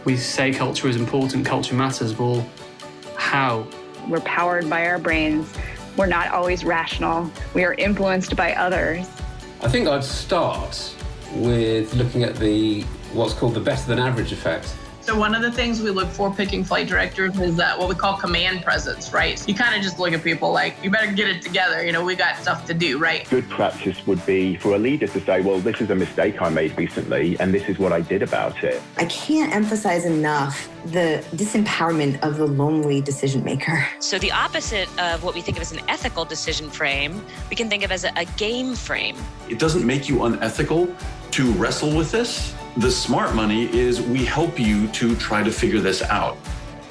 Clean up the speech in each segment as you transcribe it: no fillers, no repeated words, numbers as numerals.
We say culture is important, culture matters. Well, how? We're powered by our brains. We're not always rational. We are influenced by others. I think I'd start with looking at what's called the better than average effect. So one of the things we look for picking flight directors is what we call command presence, right? You kind of just look at people like, you better get it together. We got stuff to do, right? Good practice would be for a leader to say, well, this is a mistake I made recently, and this is what I did about it. I can't emphasize enough the disempowerment of the lonely decision maker. So the opposite of what we think of as an ethical decision frame, we can think of as a game frame. It doesn't make you unethical to wrestle with this. The smart money is we help you to try to figure this out.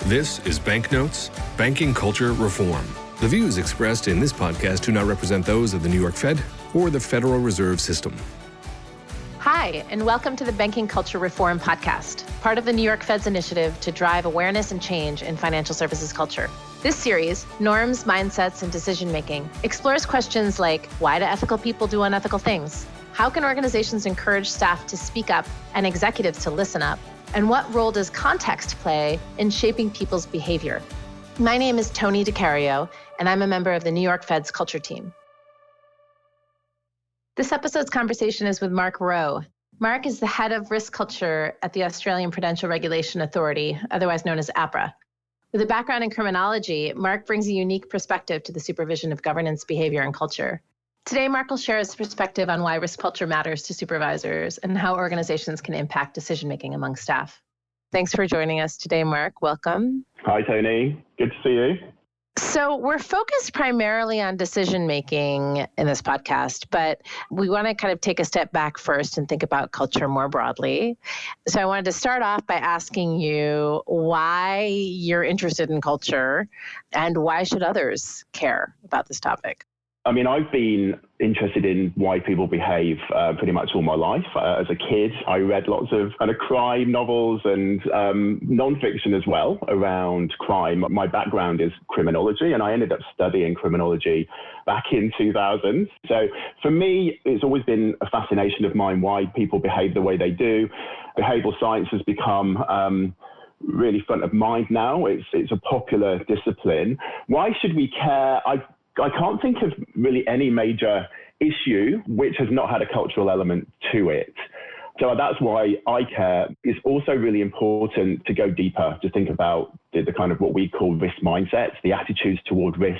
This is Banknotes, Banking Culture Reform. The views expressed in this podcast do not represent those of the New York Fed or the Federal Reserve System. Hi, and welcome to the Banking Culture Reform podcast, part of the New York Fed's initiative to drive awareness and change in financial services culture. This series, Norms, Mindsets, and Decision-Making, explores questions like, why do ethical people do unethical things? How can organizations encourage staff to speak up and executives to listen up? And what role does context play in shaping people's behavior? My name is Toni DiCario, and I'm a member of the New York Fed's culture team. This episode's conversation is with Mark Roe. Mark is the head of risk culture at the Australian Prudential Regulation Authority, otherwise known as APRA. With a background in criminology, Mark brings a unique perspective to the supervision of governance, behavior, and culture. Today, Mark will share his perspective on why risk culture matters to supervisors and how organizations can impact decision-making among staff. Thanks for joining us today, Mark. Welcome. Hi, Toni. Good to see you. So we're focused primarily on decision-making in this podcast, but we want to kind of take a step back first and think about culture more broadly. So I wanted to start off by asking you why you're interested in culture and why should others care about this topic? I mean, I've been interested in why people behave pretty much all my life. As a kid, I read lots of kind of crime novels and nonfiction as well around crime. My background is criminology, and I ended up studying criminology back in 2000. So for me, it's always been a fascination of mine why people behave the way they do. Behavioral science has become really front of mind now. It's a popular discipline. Why should we care? I can't think of really any major issue which has not had a cultural element to it. So that's why I care. It's also really important to go deeper, to think about the kind of what we call risk mindsets, the attitudes toward risk,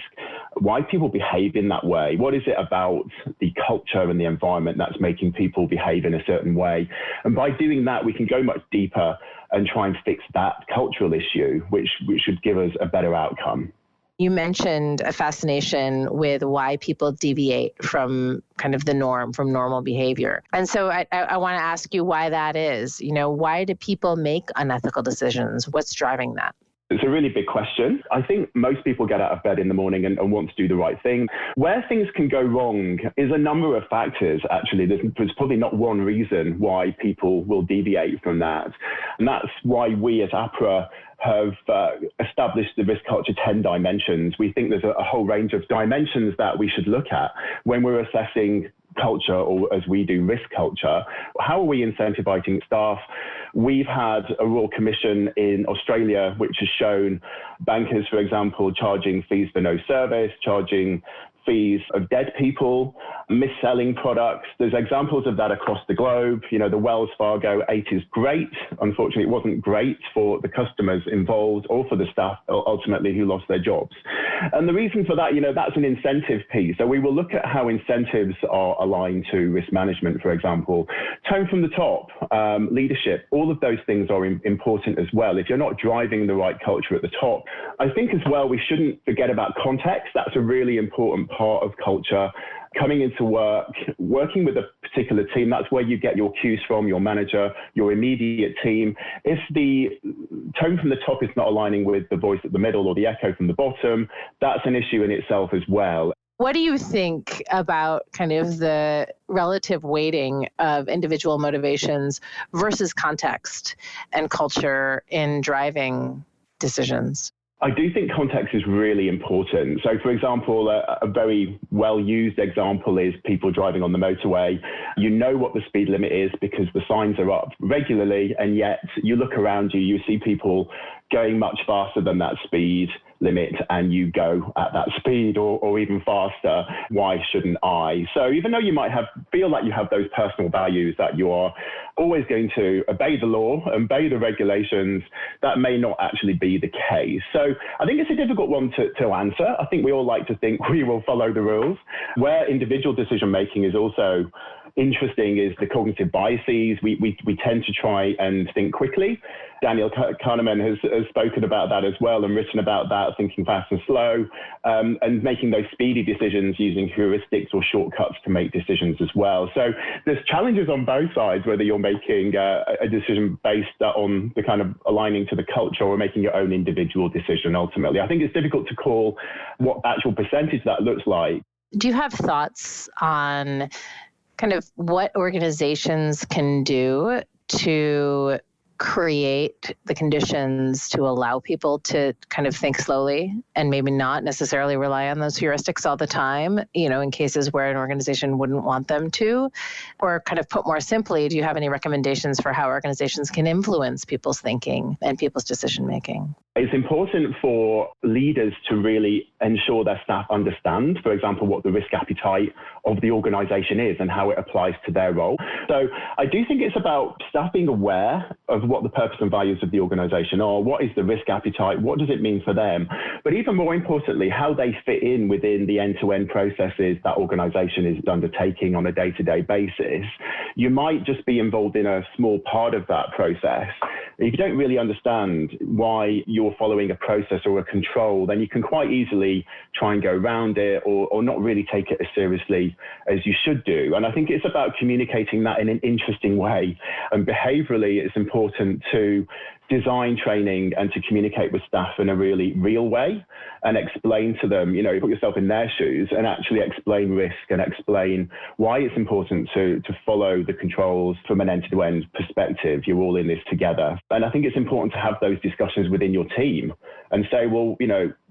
why people behave in that way. What is it about the culture and the environment that's making people behave in a certain way? And by doing that, we can go much deeper and try and fix that cultural issue, which should give us a better outcome. You mentioned a fascination with why people deviate from kind of the norm, from normal behavior. And so I want to ask you why that is. Why do people make unethical decisions? What's driving that? It's a really big question. I think most people get out of bed in the morning and want to do the right thing. Where things can go wrong is a number of factors, actually. There's probably not one reason why people will deviate from that. And that's why we as APRA have established the risk culture 10 dimensions. We think there's a whole range of dimensions that we should look at when we're assessing culture, or as we do risk culture. How are we incentivizing staff? We've had a Royal Commission in Australia which has shown bankers, for example, charging fees for no service, charging fees of dead people, mis-selling products. There's examples of that across the globe. The Wells Fargo 8 is great. Unfortunately, it wasn't great for the customers involved or for the staff ultimately who lost their jobs. And the reason for that, that's an incentive piece. So we will look at how incentives are aligned to risk management, for example. Tone from the top, leadership, all of those things are important as well. If you're not driving the right culture at the top, I think as well, we shouldn't forget about context. That's a really important part of culture. Coming into work, working with a particular team, that's where you get your cues from, your manager, your immediate team. If the tone from the top is not aligning with the voice at the middle or the echo from the bottom, that's an issue in itself as well. What do you think about kind of the relative weighting of individual motivations versus context and culture in driving decisions? I do think context is really important. So, for example, a very well-used example is people driving on the motorway. You know what the speed limit is because the signs are up regularly, and yet you look around you, you see people going much faster than that speed limit, and you go at that speed or even faster. Why shouldn't I? So even though you might feel like you have those personal values that you are always going to obey the law, obey the regulations, that may not actually be the case. So I think it's a difficult one to answer. I think we all like to think we will follow the rules. Where individual decision making is also interesting is the cognitive biases. We tend to try and think quickly. Daniel Kahneman has spoken about that as well and written about that, thinking fast and slow, and making those speedy decisions using heuristics or shortcuts to make decisions as well. So there's challenges on both sides, whether you're making a decision based on the kind of aligning to the culture or making your own individual decision ultimately. I think it's difficult to call what actual percentage that looks like. Do you have thoughts on kind of what organizations can do to create the conditions to allow people to kind of think slowly and maybe not necessarily rely on those heuristics all the time, in cases where an organization wouldn't want them to? Or kind of put more simply, do you have any recommendations for how organizations can influence people's thinking and people's decision making? It's important for leaders to really ensure their staff understand, for example, what the risk appetite of the organization is and how it applies to their role. So I do think it's about staff being aware of what the purpose and values of the organization are. What is the risk appetite? What does it mean for them? But even more importantly, how they fit in within the end-to-end processes that organization is undertaking on a day-to-day basis. You might just be involved in a small part of that process. If you don't really understand why you're following a process or a control, then you can quite easily try and go around it or not really take it as seriously as you should do. And I think it's about communicating that in an interesting way. And behaviorally, it's important to design training and to communicate with staff in a really real way and explain to them, put yourself in their shoes and actually explain risk and explain why it's important to follow the controls from an end-to-end perspective. You're all in this together. And I think it's important to have those discussions within your team and say, well,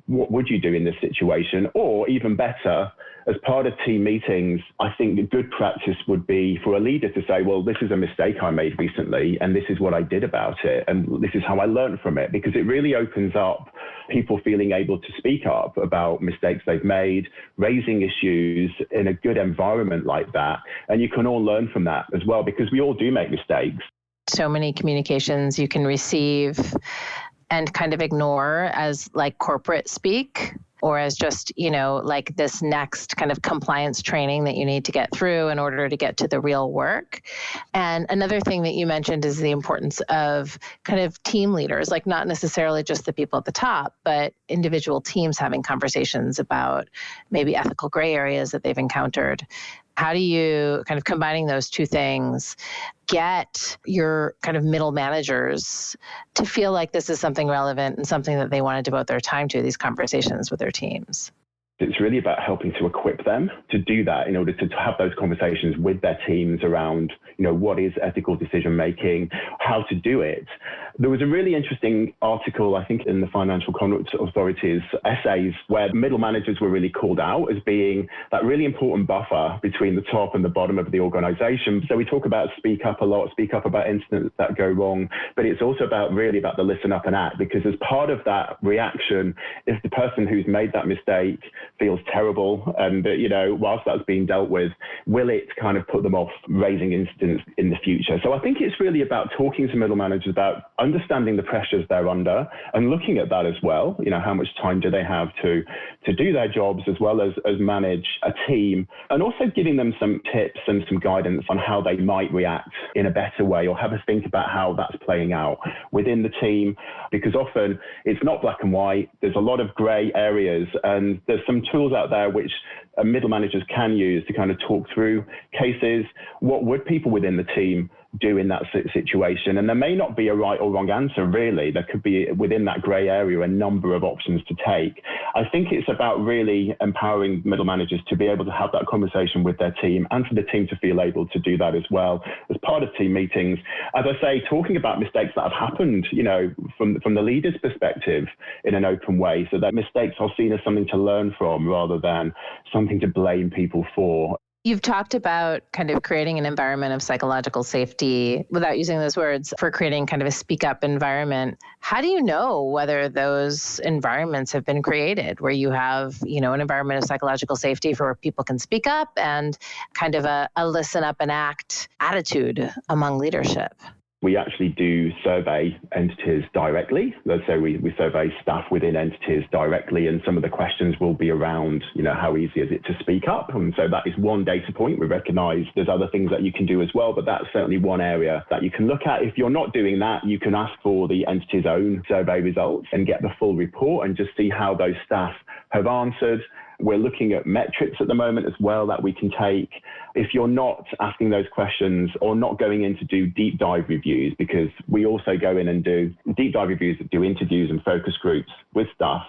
what would you do in this situation? Or even better, as part of team meetings, I think the good practice would be for a leader to say, well, this is a mistake I made recently, and this is what I did about it, and this is how I learned from it, because it really opens up people feeling able to speak up about mistakes they've made, raising issues in a good environment like that. And you can all learn from that as well, because we all do make mistakes. So many communications you can receive and kind of ignore as like corporate speak, or as just, like this next kind of compliance training that you need to get through in order to get to the real work. And another thing that you mentioned is the importance of kind of team leaders, like not necessarily just the people at the top, but individual teams having conversations about maybe ethical gray areas that they've encountered. How do you, kind of combining those two things, get your kind of middle managers to feel like this is something relevant and something that they want to devote their time to, these conversations with their teams? It's really about helping to equip them to do that in order to have those conversations with their teams around, what is ethical decision making, how to do it. There was a really interesting article, I think, in the Financial Conduct Authority's essays where middle managers were really called out as being that really important buffer between the top and the bottom of the organization. So we talk about speak up a lot, speak up about incidents that go wrong, but it's also about the listen up and act, because as part of that reaction, if the person who's made that mistake feels terrible and, whilst that's being dealt with, will it kind of put them off raising incidents in the future? So I think it's really about talking to middle managers about understanding the pressures they're under and looking at that as well. How much time do they have to do their jobs as well as manage a team, and also giving them some tips and some guidance on how they might react in a better way, or have a think about how that's playing out within the team, because often it's not black and white. There's a lot of gray areas, and there's some tools out there which middle managers can use to kind of talk through cases. What would people within the team do in that situation. And there may not be a right or wrong answer, really. There could be, within that grey area, a number of options to take. I think it's about really empowering middle managers to be able to have that conversation with their team, and for the team to feel able to do that as well as part of team meetings. As I say, talking about mistakes that have happened, from the leader's perspective in an open way, so that mistakes are seen as something to learn from rather than something to blame people for. You've talked about kind of creating an environment of psychological safety, without using those words, for creating kind of a speak up environment. How do you know whether those environments have been created where you have, an environment of psychological safety for where people can speak up and kind of a listen up and act attitude among leadership? We actually do survey entities directly. So we survey staff within entities directly, and some of the questions will be around, how easy is it to speak up? And so that is one data point. We recognise there's other things that you can do as well, but that's certainly one area that you can look at. If you're not doing that, you can ask for the entity's own survey results and get the full report and just see how those staff have answered. We're looking at metrics at the moment as well that we can take. If you're not asking those questions or not going in to do deep dive reviews, because we also go in and do deep dive reviews that do interviews and focus groups with staff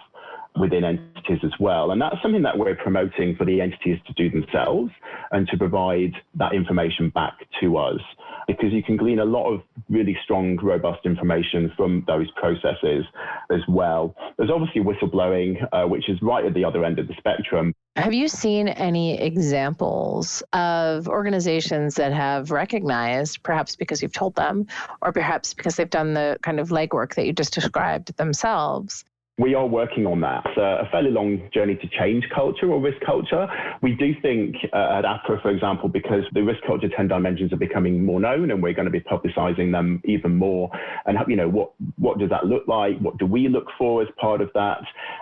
within entities as well. And that's something that we're promoting for the entities to do themselves and to provide that information back to us, because you can glean a lot of really strong, robust information from those processes as well. There's obviously whistleblowing, which is right at the other end of the spectrum. Have you seen any examples of organizations that have recognized, perhaps because you've told them, or perhaps because they've done the kind of legwork that you just described themselves? We are working on that. It's a fairly long journey to change culture or risk culture. We do think at APRA, for example, because the risk culture 10 dimensions are becoming more known and we're going to be publicizing them even more. And, what does that look like? What do we look for as part of that?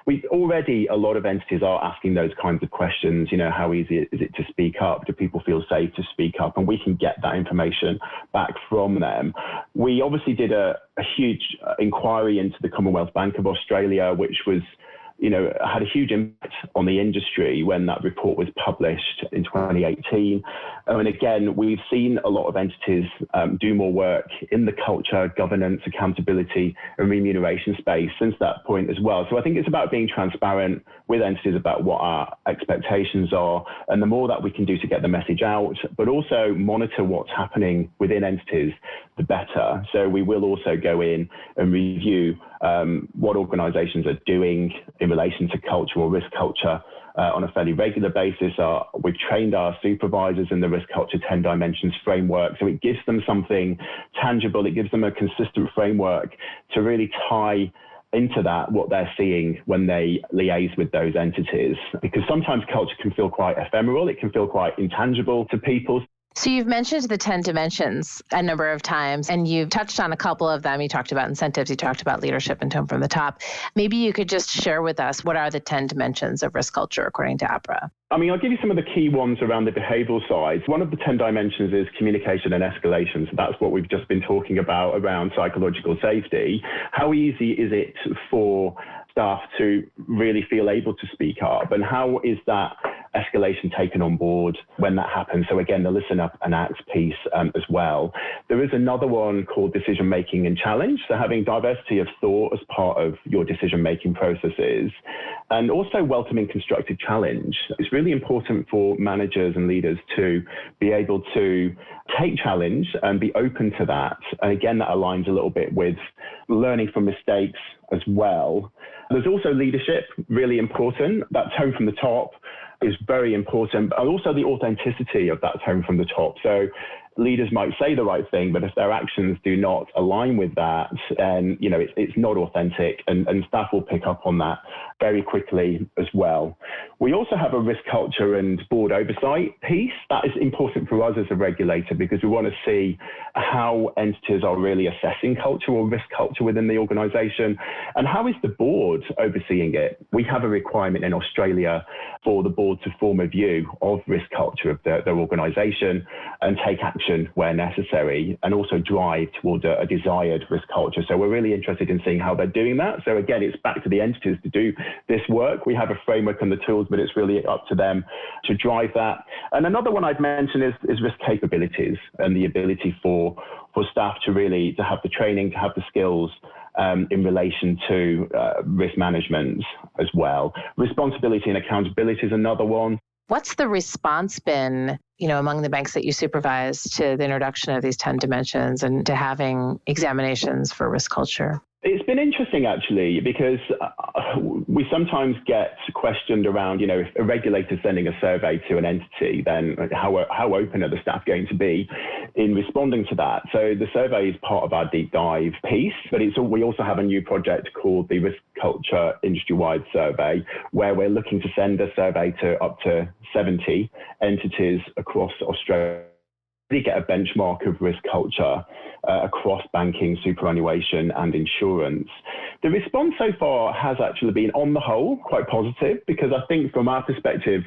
A lot of entities are asking those kinds of questions. How easy is it to speak up? Do people feel safe to speak up? And we can get that information back from them. We obviously did a huge inquiry into the Commonwealth Bank of Australia, which was, had a huge impact on the industry when that report was published in 2018. And again, we've seen a lot of entities do more work in the culture, governance, accountability, and remuneration space since that point as well. So I think it's about being transparent with entities about what our expectations are, and the more that we can do to get the message out, but also monitor what's happening within entities, the better. So we will also go in and review what organizations are doing in relation to culture or risk culture on a fairly regular basis. We've trained our supervisors in the risk culture 10 dimensions framework. So it gives them something tangible. It gives them a consistent framework to really tie into that what they're seeing when they liaise with those entities. Because sometimes culture can feel quite ephemeral. It can feel quite intangible to people. So you've mentioned the 10 dimensions a number of times, and you've touched on a couple of them. You talked about incentives, you talked about leadership and tone from the top. Maybe you could just share with us, what are the 10 dimensions of risk culture according to APRA? I'll give you some of the key ones around the behavioral side. One of the 10 dimensions is communication and escalation. So that's what we've just been talking about around psychological safety. How easy is it for staff to really feel able to speak up, and how is that escalation taken on board when that happens? So again, the listen up and act piece as well. There is another one called decision making and challenge. So having diversity of thought as part of your decision making processes, and also welcoming constructive challenge. It's really important for managers and leaders to be able to take challenge and be open to that. And again, that aligns a little bit with learning from mistakes as well. There's also leadership, really important. That tone from the top is very important, and also the authenticity of that tone from the top. So leaders might say the right thing, but if their actions do not align with that, then it's not authentic, and staff will pick up on that very quickly as well. We also have a risk culture and board oversight piece. That is important for us as a regulator, because we want to see how entities are really assessing culture or risk culture within the organisation, and how is the board overseeing it. We have a requirement in Australia for the board to form a view of risk culture of their organisation and take action action where necessary, and also drive towards a desired risk culture. So we're really interested in seeing how they're doing that. So again, it's back to the entities to do this work. We have a framework and the tools, but it's really up to them to drive that. And another one I'd mention is risk capabilities and the ability for staff to have the training, to have the skills in relation to risk management as well. Responsibility and accountability is another one. What's the response been, among the banks that you supervise to the introduction of these 10 dimensions and to having examinations for risk culture? It's been interesting, actually, because we sometimes get questioned around, if a regulator sending a survey to an entity, then how open are the staff going to be in responding to that? So the survey is part of our deep dive piece, but we also have a new project called the Risk Culture Industry-Wide Survey, where we're looking to send a survey to up to 70 entities across Australia. Really get a benchmark of risk culture across banking, superannuation and insurance. The response so far has actually been, on the whole, quite positive, because I think from our perspective,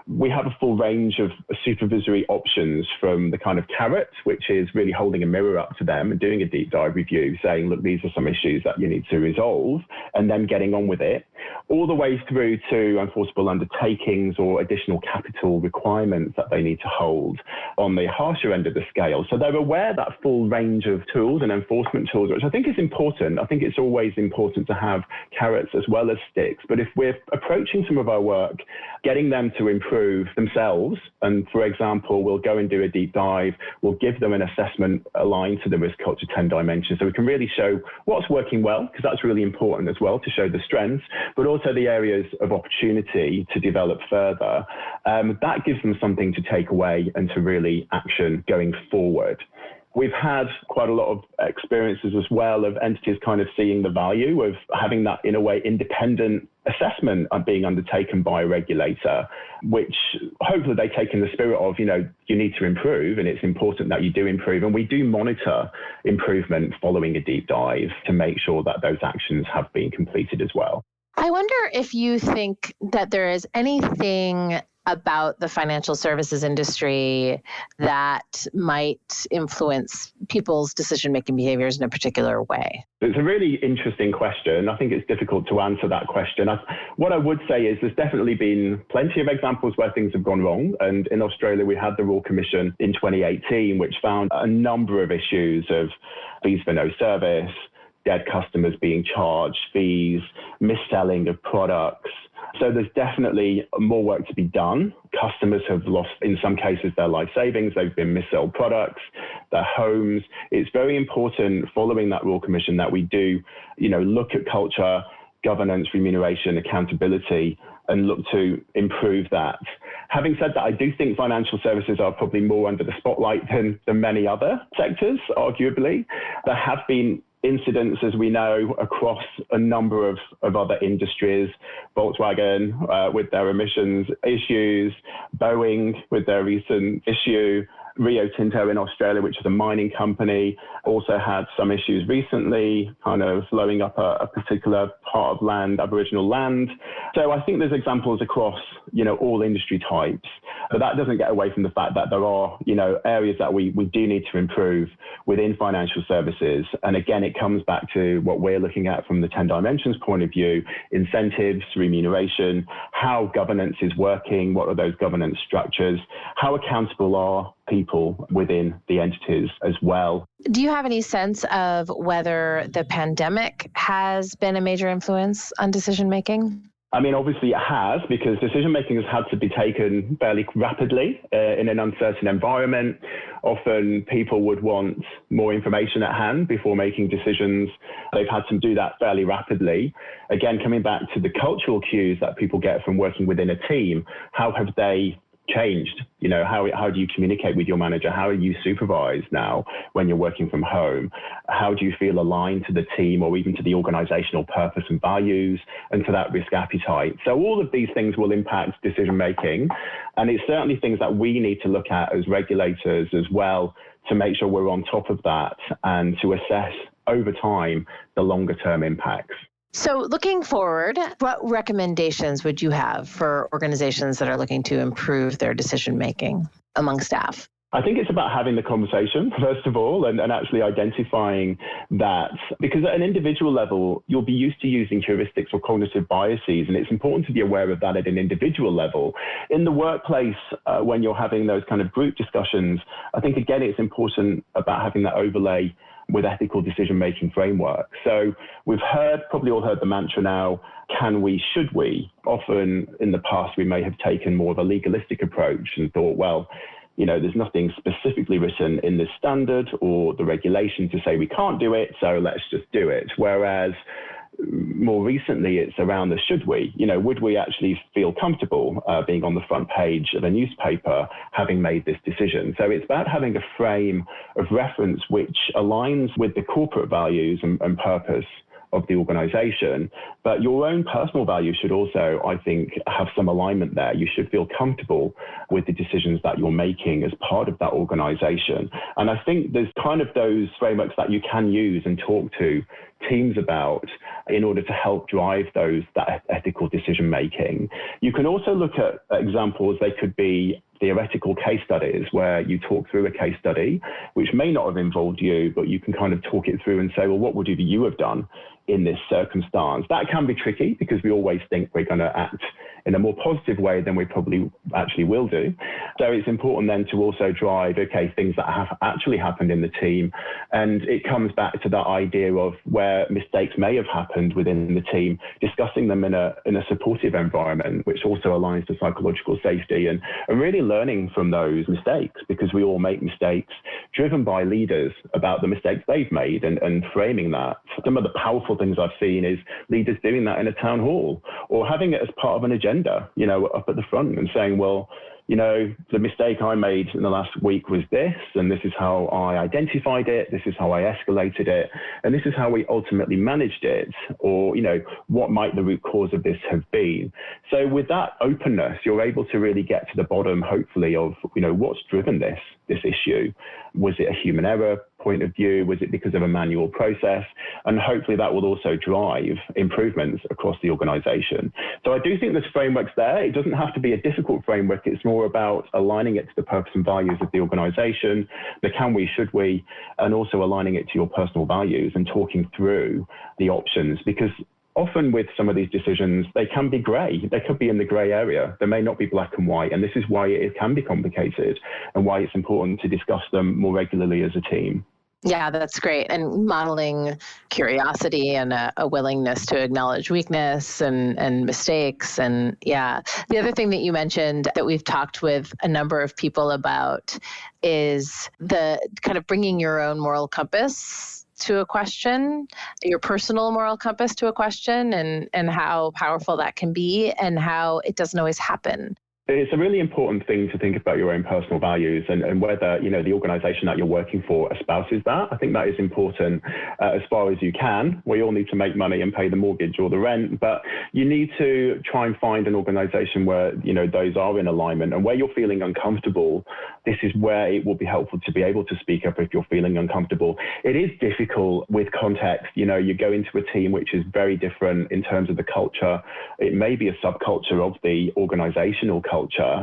we have a full range of supervisory options, from the kind of carrot, which is really holding a mirror up to them and doing a deep dive review, saying, look, these are some issues that you need to resolve, and then getting on with it, all the way through to enforceable undertakings or additional capital requirements that they need to hold on the harsher end of the scale. So they're aware that full range of tools and enforcement tools, which I think is important. I think it's always important to have carrots as well as sticks. But if we're approaching some of our work, getting them to improve themselves, and for example, we'll go and do a deep dive, we'll give them an assessment aligned to the risk culture 10 dimensions, so we can really show what's working well, because that's really important as well, to show the strengths, but also the areas of opportunity to develop further. That gives them something to take away and to really action going forward. We've had quite a lot of experiences as well of entities kind of seeing the value of having that, in a way, independent assessment being undertaken by a regulator, which hopefully they take in the spirit of, you need to improve and it's important that you do improve. And we do monitor improvement following a deep dive to make sure that those actions have been completed as well. I wonder if you think that there is anything about the financial services industry that might influence people's decision-making behaviors in a particular way? It's a really interesting question. I think it's difficult to answer that question. What I would say is there's definitely been plenty of examples where things have gone wrong. And in Australia, we had the Royal Commission in 2018, which found a number of issues of fees for no service, dead customers being charged fees, mis-selling of products. So there's definitely more work to be done. Customers have lost, in some cases, their life savings. They've been mis-sold products, their homes. It's very important, following that Royal Commission, that we do, look at culture, governance, remuneration, accountability, and look to improve that. Having said that, I do think financial services are probably more under the spotlight than many other sectors, arguably. There have been incidents, as we know, across a number of other industries. Volkswagen with their emissions issues, Boeing with their recent issue, Rio Tinto in Australia, which is a mining company, also had some issues recently, kind of blowing up a particular part of land, Aboriginal land. So I think there's examples across, all industry types, but that doesn't get away from the fact that there are, areas that we do need to improve within financial services. And again, it comes back to what we're looking at from the 10 dimensions point of view: incentives, remuneration, how governance is working, what are those governance structures, how accountable are people within the entities as well. Do you have any sense of whether the pandemic has been a major influence on decision making? I mean, obviously it has, because decision-making has had to be taken fairly rapidly in an uncertain environment. Often people would want more information at hand before making decisions. They've had to do that fairly rapidly. Again, coming back to the cultural cues that people get from working within a team, how have they changed? How do you communicate with your manager? How are you supervised now when you're working from home? How do you feel aligned to the team or even to the organizational purpose and values and to that risk appetite? So all of these things will impact decision making. And it's certainly things that we need to look at as regulators as well, to make sure we're on top of that and to assess over time the longer term impacts. So looking forward, what recommendations would you have for organizations that are looking to improve their decision-making among staff? I think it's about having the conversation, first of all, and actually identifying that, because at an individual level, you'll be used to using heuristics or cognitive biases, and it's important to be aware of that at an individual level. In the workplace, when you're having those kind of group discussions, I think, again, it's important about having that overlay with ethical decision-making framework. So we've probably all heard the mantra now, can we, should we? Often in the past, we may have taken more of a legalistic approach and thought, well, there's nothing specifically written in this standard or the regulation to say we can't do it, so let's just do it. Whereas more recently, it's around the should we. Would we actually feel comfortable being on the front page of a newspaper having made this decision? So it's about having a frame of reference which aligns with the corporate values and purpose of the organization, but your own personal values should also, I think, have some alignment there. You should feel comfortable with the decisions that you're making as part of that organization. And I think there's kind of those frameworks that you can use and talk to teams about in order to help drive that ethical decision making. You can also look at examples. They could be theoretical case studies where you talk through a case study, which may not have involved you, but you can kind of talk it through and say, well, what would you have done in this circumstance? That can be tricky because we always think we're going to act in a more positive way than we probably actually will do. So it's important then to also drive, things that have actually happened in the team. And it comes back to that idea of where mistakes may have happened within the team, discussing them in a supportive environment, which also aligns to psychological safety and really learning from those mistakes, because we all make mistakes, driven by leaders about the mistakes they've made and framing that. Some of the powerful things I've seen is leaders doing that in a town hall or having it as part of an agenda, up at the front and saying, well, the mistake I made in the last week was this, and this is how I identified it, this is how I escalated it, and this is how we ultimately managed it, or, what might the root cause of this have been. So with that openness, you're able to really get to the bottom, hopefully, of, what's driven this issue. Was it a human error point of view? Was it because of a manual process? And hopefully that will also drive improvements across the organization. So I do think there's frameworks there. It doesn't have to be a difficult framework. It's more about aligning it to the purpose and values of the organization, the can we, should we, and also aligning it to your personal values and talking through the options, because often with some of these decisions, they can be grey. They could be in the grey area. They may not be black and white. And this is why it can be complicated and why it's important to discuss them more regularly as a team. Yeah, that's great. And modeling curiosity and a willingness to acknowledge weakness and mistakes. And yeah, the other thing that you mentioned that we've talked with a number of people about is the kind of bringing your own moral compass to a question, your personal moral compass to a question, and how powerful that can be and how it doesn't always happen. It's a really important thing to think about your own personal values and whether, the organization that you're working for espouses that. I think that is important as far as you can. We all need to make money and pay the mortgage or the rent, but you need to try and find an organization where, those are in alignment, and where you're feeling uncomfortable. This is where it will be helpful to be able to speak up if you're feeling uncomfortable. It is difficult with context. You go into a team which is very different in terms of the culture. It may be a subculture of the organizational culture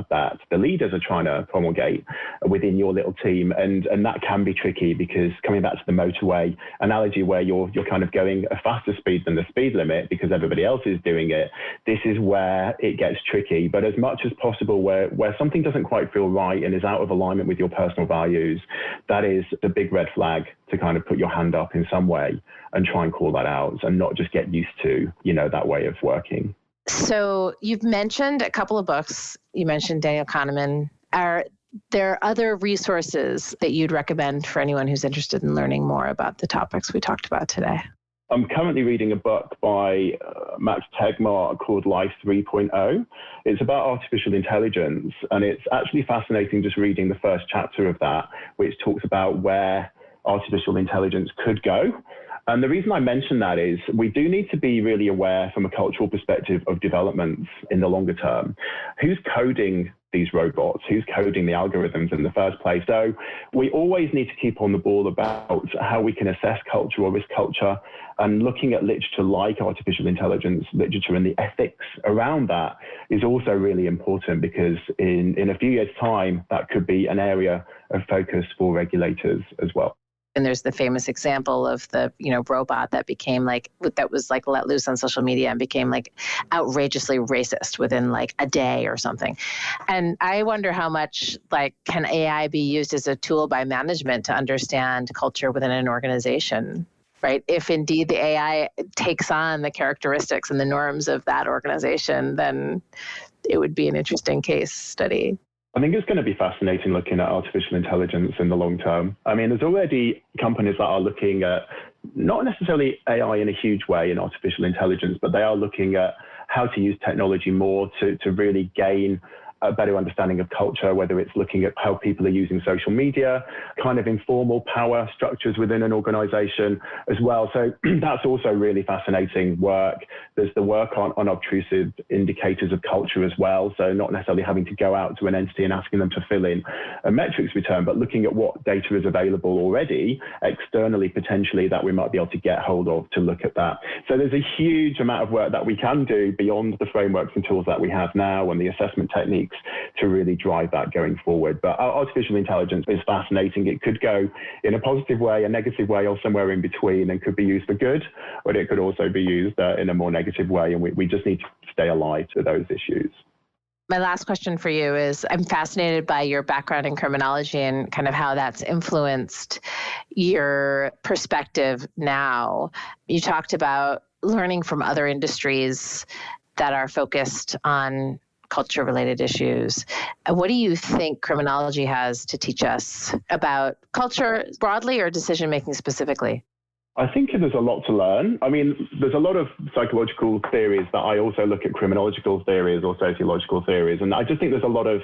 that the leaders are trying to promulgate within your little team, and that can be tricky, because coming back to the motorway analogy, where you're kind of going a faster speed than the speed limit because everybody else is doing it, this is where it gets tricky. But as much as possible, where something doesn't quite feel right and is out of alignment with your personal values, that is the big red flag to kind of put your hand up in some way and try and call that out, and not just get used to that way of working. So you've mentioned a couple of books. You mentioned Daniel Kahneman. Are there other resources that you'd recommend for anyone who's interested in learning more about the topics we talked about today? I'm currently reading a book by Max Tegmark called Life 3.0. It's about artificial intelligence, and it's actually fascinating just reading the first chapter of that, which talks about where artificial intelligence could go. And the reason I mention that is we do need to be really aware from a cultural perspective of developments in the longer term. Who's coding these robots? Who's coding the algorithms in the first place? So we always need to keep on the ball about how we can assess culture or risk culture, and looking at literature like artificial intelligence literature and the ethics around that is also really important, because in a few years' time, that could be an area of focus for regulators as well. And there's the famous example of the, robot that became that was let loose on social media and became outrageously racist within a day or something. And I wonder how much can AI be used as a tool by management to understand culture within an organization, right? If indeed the AI takes on the characteristics and the norms of that organization, then it would be an interesting case study. I think it's going to be fascinating looking at artificial intelligence in the long term. I mean, there's already companies that are looking at not necessarily AI in a huge way in artificial intelligence, but they are looking at how to use technology more to really gain a better understanding of culture, whether it's looking at how people are using social media, kind of informal power structures within an organization as well. So that's also really fascinating work. There's the work on unobtrusive indicators of culture as well. So not necessarily having to go out to an entity and asking them to fill in a metrics return, but looking at what data is available already externally, potentially, that we might be able to get hold of to look at that. So there's a huge amount of work that we can do beyond the frameworks and tools that we have now and the assessment techniques to really drive that going forward. But artificial intelligence is fascinating. It could go in a positive way, a negative way, or somewhere in between, and could be used for good, but it could also be used in a more negative way. And we just need to stay alive to those issues. My last question for you is, I'm fascinated by your background in criminology and kind of how that's influenced your perspective now. You talked about learning from other industries that are focused on culture-related issues. What do you think criminology has to teach us about culture broadly or decision-making specifically? I think there's a lot to learn. I mean, there's a lot of psychological theories that I also look at criminological theories or sociological theories. And I just think there's a lot of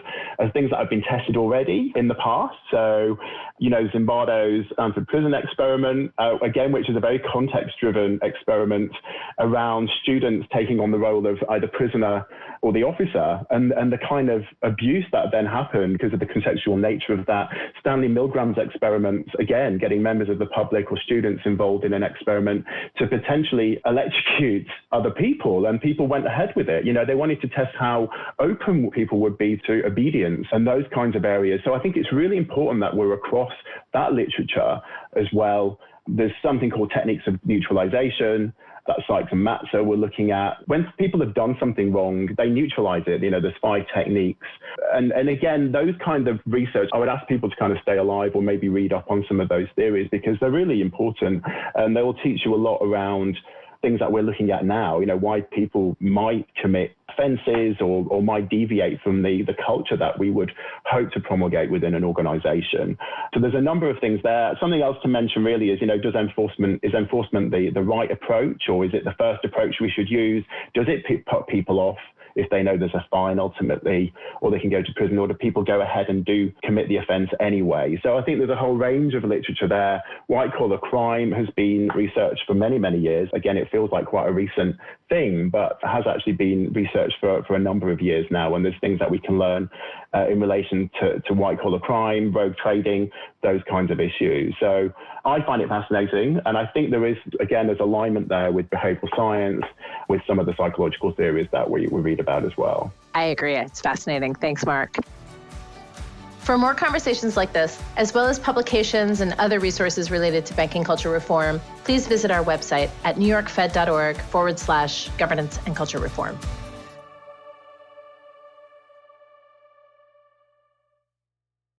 things that have been tested already in the past. So, Zimbardo's prison experiment, again, which is a very context-driven experiment around students taking on the role of either prisoner or the officer, and the kind of abuse that then happened because of the contextual nature of that. Stanley Milgram's experiment, again, getting members of the public or students involved in an experiment to potentially electrocute other people, and people went ahead with it. They wanted to test how open people would be to obedience and those kinds of areas. So I think it's really important that we're across that literature as well. There's something called techniques of neutralization that Sykes and Matzer were looking at. When people have done something wrong, they neutralize it. There's 5 techniques. And again, those kind of research, I would ask people to kind of stay alive or maybe read up on some of those theories, because they're really important, and they will teach you a lot around things that we're looking at now, why people might commit offenses or might deviate from the culture that we would hope to promulgate within an organization. So there's a number of things there. Something else to mention really is, is enforcement the right approach, or is it the first approach we should use? Does it put people off if they know there's a fine ultimately, or they can go to prison, or do people go ahead and do commit the offence anyway? So I think there's a whole range of literature there. White-collar crime has been researched for many, many years. Again, it feels like quite a recent thing, but has actually been researched for a number of years now, and there's things that we can learn in relation to white-collar crime, rogue trading, those kinds of issues. So I find it fascinating, and I think there's alignment there with behavioural science, with some of the psychological theories that we read about as well. I agree. It's fascinating. Thanks, Mark. For more conversations like this, as well as publications and other resources related to banking culture reform, please visit our website at newyorkfed.org/governance and culture reform.